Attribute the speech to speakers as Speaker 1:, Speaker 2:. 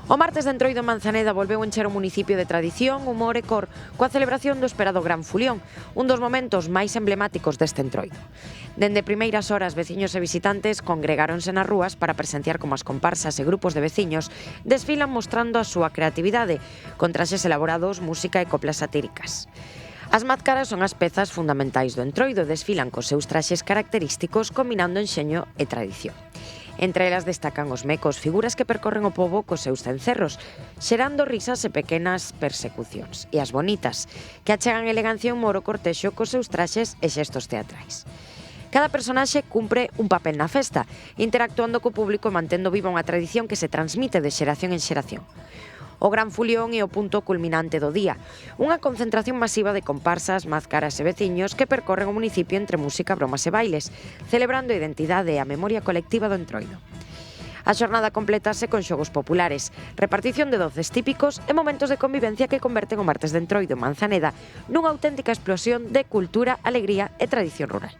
Speaker 1: O martes de Entroido en Manzaneda volveu encher o municipio de tradición, humor e cor coa celebración do esperado Gran Fulión, un dos momentos máis emblemáticos deste Entroido. Dende primeiras horas, veciños e visitantes congregáronse nas rúas para presenciar como as comparsas e grupos de veciños desfilan mostrando a súa creatividade, con traxes elaborados, música e coplas satíricas. As máscaras son as pezas fundamentais do Entroido, desfilan cos seus traxes característicos combinando enxeño e tradición. Entre elas destacan os mecos, figuras que percorren o pobo cos seus cencerros, xerando risas e pequenas persecucións. E as bonitas, que achegan elegancia e humor ao cortexo cos seus traxes e xestos teatrais. Cada personaxe cumpre un papel na festa, interactuando co público e mantendo viva unha tradición que se transmite de xeración en xeración. O Gran Fulión é o punto culminante do día, unha concentración masiva de comparsas, máscaras e veciños que percorren o municipio entre música, bromas e bailes, celebrando a identidade e a memoria colectiva do Entroido. A xornada completase con xogos populares, repartición de doces típicos e momentos de convivencia que converten o martes de Entroido en Manzaneda nunha auténtica explosión de cultura, alegría e tradición rural.